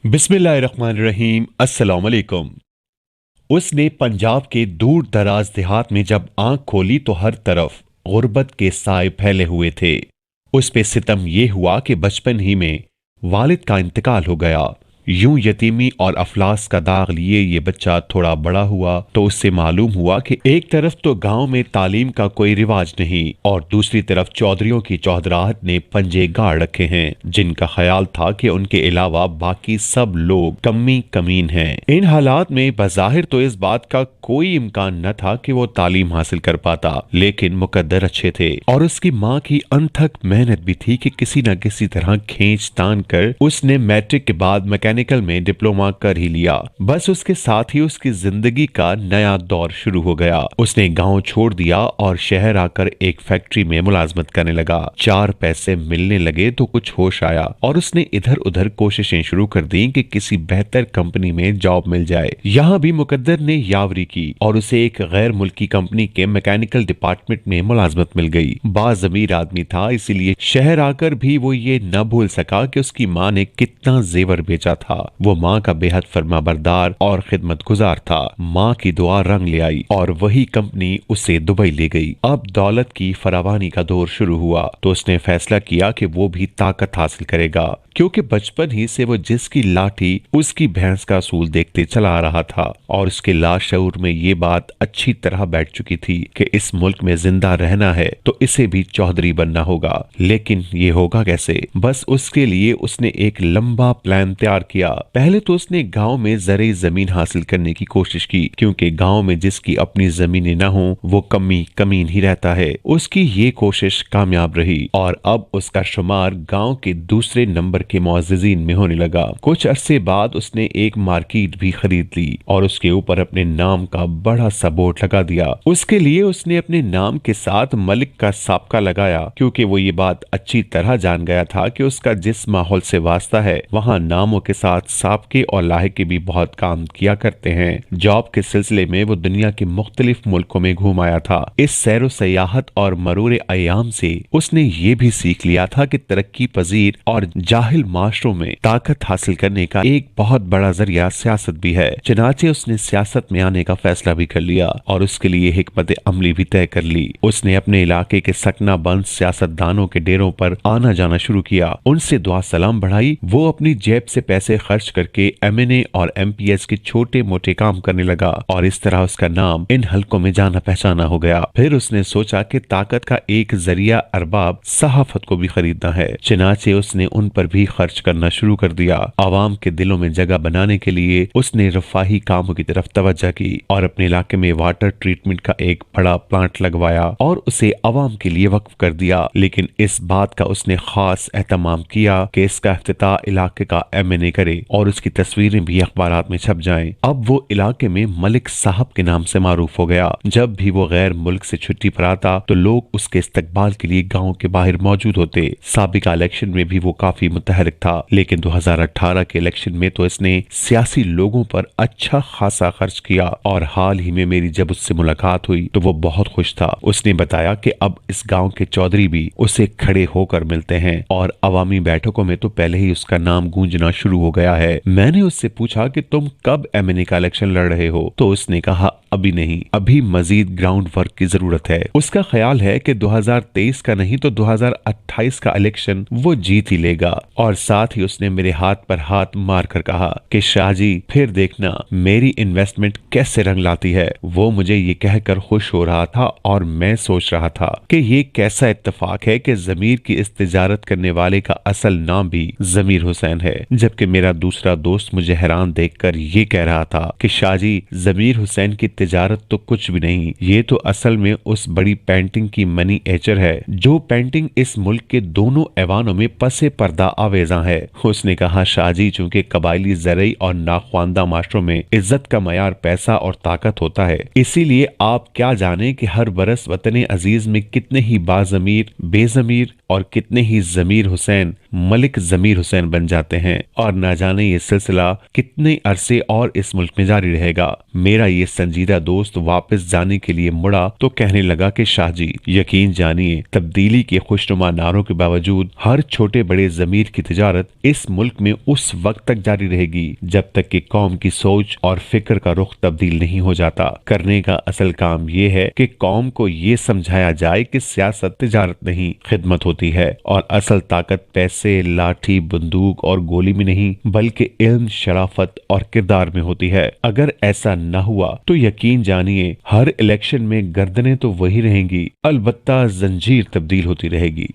बिस्मिल्लाहिर्रहमानिर्रहीम। अस्सलाम वालेकुम। उसने पंजाब के दूर दराज देहात में जब आंख खोली तो हर तरफ गुर्बत के साए फैले हुए थे। उस पे सितम ये हुआ कि बचपन ही में वालिद का इंतकाल हो गया। यूं यतीमी और अफलास का दाग लिए ये बच्चा थोड़ा बड़ा हुआ तो उससे मालूम हुआ कि एक तरफ तो गांव में तालीम का कोई रिवाज नहीं और दूसरी तरफ चौधरियों की चौधराहट ने पंजे गाड़ रखे हैं, जिनका ख्याल था कि उनके अलावा बाकी सब लोग कमी कमीन हैं। इन हालात में बज़ाहिर तो इस बात का कोई इम्कान न था कि वो तालीम हासिल कर पाता, लेकिन मुकद्दर अच्छे थे और उसकी माँ की अनथक मेहनत भी थी कि किसी न किसी तरह खींच तान कर उसने मैट्रिक के बाद मैकेनिकल में डिप्लोमा कर ही लिया। बस उसके साथ ही उसकी जिंदगी का नया दौर शुरू हो गया। उसने गांव छोड़ दिया और शहर आकर एक फैक्ट्री में मुलाजमत करने लगा। चार पैसे मिलने लगे तो कुछ होश आया और उसने इधर उधर कोशिशें शुरू कर दी कि किसी बेहतर कंपनी में जॉब मिल जाए। यहाँ भी मुकद्दर ने यावरी की और उसे एक गैर मुल्की कंपनी के मैकेनिकल डिपार्टमेंट में मुलाजमत मिल गई। बाज़मीर आदमी था, इसीलिए शहर आकर भी वो ये न भूल सका कि उसकी माँ ने कितना जेवर बेचा था। वो माँ का बेहद फरमाबरदार और खिदमतगुजार था। माँ की दुआ रंग ले आई और वही कंपनी उसे दुबई ले गई। अब दौलत की फरावानी का दौर शुरू हुआ तो उसने फैसला किया कि वो भी ताकत हासिल करेगा, क्योंकि बचपन ही से वो जिसकी लाठी उसकी भैंस का असूल देखते चला आ रहा था और उसके लाशऊर में ये बात अच्छी तरह बैठ चुकी थी कि इस मुल्क में जिंदा रहना है तो इसे भी चौधरी बनना होगा। लेकिन ये होगा कैसे? बस उसके लिए उसने एक लंबा प्लान तैयार किया। पहले तो उसने गांव में ज़रे जमीन हासिल करने की कोशिश की, क्योंकि गांव में जिसकी अपनी जमीनें न हो वो कमी कमीन ही रहता है। उसकी ये कोशिश कामयाब रही और अब उसका शुमार गांव के दूसरे नंबर के मुअज़्ज़िज़ीन में होने लगा। कुछ अरसे बाद उसने एक मार्केट भी खरीद ली और उसके ऊपर अपने नाम का बड़ा सा बोर्ड लगा दिया। उसके लिए उसने अपने नाम के साथ मलिक का साबका लगाया, क्योंकि वो ये बात अच्छी तरह जान गया था कि उसका जिस माहौल से वास्ता है वहाँ नामों के साथ साबके और लाहिके भी बहुत काम किया करते हैं। जॉब के सिलसिले में वो दुनिया के मुख्तलिफ मुल्कों में घूम आया था। इस सैरो सयाहत और मरूर अयाम से उसने ये भी सीख लिया था कि तरक्की पजीर और जाहिल माशरों में ताकत हासिल करने का एक बहुत बड़ा जरिया सियासत भी है। चनाचे उसने सियासत में आने का फैसला भी कर लिया और उसके लिए हिकमत अमली भी तय कर ली। उसने अपने इलाके के सकना बंद सियासतदानों के डेरों पर आना जाना शुरू किया, उनसे दुआ सलाम बढ़ाई। वो अपनी जेब से पैसे खर्च करके MNA और MPS के छोटे मोटे काम करने लगा और इस तरह उसका नाम इन हलकों में जाना पहचाना हो गया। फिर उसने सोचा कि ताकत का एक जरिया अरबाब सहाफत को भी खरीदना है। चनाचे उसने उन पर भी खर्च करना शुरू कर दिया। आवाम के दिलों में जगह बनाने के लिए उसने रफाही कामों की तरफ तवज्जो की और अपने इलाके में वाटर ट्रीटमेंट का एक बड़ा प्लांट लगवाया और उसे आवाम के लिए वक्फ कर दिया। लेकिन इस बात का उसने खास एहतमाम किया कि इसका इफ्तिताह इलाके का MNA करे और उसकी तस्वीरें भी अखबारात में छप जाएं। अब वो इलाके में मलिक साहब के नाम से मारूफ हो गया। जब भी वो गैर मुल्क से छुट्टी पर आता तो लोग उसके इस्तकबाल के लिए गाँव के बाहर मौजूद होते। साबिका इलेक्शन में भी वो काफी मुतहरिक था, लेकिन 2018 के इलेक्शन में तो इसने सियासी लोगों पर अच्छा खासा खर्च किया और हाल ही में मेरी जब उससे मुलाकात हुई तो वो बहुत खुश था। उसने बताया कि अब इस गांव के चौधरी भी उसे खड़े होकर मिलते हैं और अवामी बैठकों में तो पहले ही उसका नाम गूंजना शुरू हो गया है। मैंने उससे पूछा कि तुम कब MNA का इलेक्शन लड़ रहे हो, तो उसने कहा अभी नहीं, अभी मजीद ग्राउंड वर्क की जरूरत है। उसका ख्याल है कि 2023 का नहीं तो 2028 का इलेक्शन वो जीत ही लेगा। और साथ ही उसने मेरे हाथ पर हाथ मार कर कहा कि शाहजी फिर देखना मेरी इन्वेस्टमेंट कैसे रंग लाती है। वो मुझे ये कहकर खुश हो रहा था और मैं सोच रहा था कि ये कैसा इत्तेफाक है कि जमीर की इस तिजारत करने वाले का असल नाम भी जमीर हुसैन है, जबकि मेरा दूसरा दोस्त मुझे हैरान देखकर ये कह रहा था कि शाहजी जमीर हुसैन की तिजारत तो कुछ भी नहीं, ये तो असल में उस बड़ी पेंटिंग की मनी एचर है जो पेंटिंग इस मुल्क के दोनों ऐवानों में पसे पर्दा आवेजा है। उसने कहा शाहजी, चूंकि कबायली ज़रई और नाख्वानदा माशरों में इज्जत का मयार पैसा और ताकत होता है, इसीलिए आप क्या जाने कि हर बरस वतन अजीज में कितने ही बाज़मीर, बेजमीर और कितने ही जमीर हुसैन मलिक जमीर हुसैन बन जाते हैं और ना जाने ये सिलसिला कितने अरसे और इस मुल्क में जारी रहेगा। मेरा ये संजीदा दोस्त वापस जाने के लिए मुड़ा तो कहने लगा कि शाह जी, यकीन जानिए, तब्दीली के खुशनुमा नारों के बावजूद हर छोटे बड़े जमीर की तिजारत इस मुल्क में उस वक्त तक जारी रहेगी जब तक कि कौम की सोच और फिक्र का रुख तब्दील नहीं हो जाता। करने का असल काम ये है कि कौम को ये समझाया जाए कि सियासत तिजारत नहीं, खिदमत होती है और असल ताकत पैसे, लाठी, बंदूक और गोली में नहीं बल्कि इल्म, शराफत और किरदार में होती है। अगर ऐसा न हुआ तो यकीन जानिए हर इलेक्शन में गर्दनें तो वही रहेंगी, अलबत्ता जंजीर तब्दील होती रहेगी।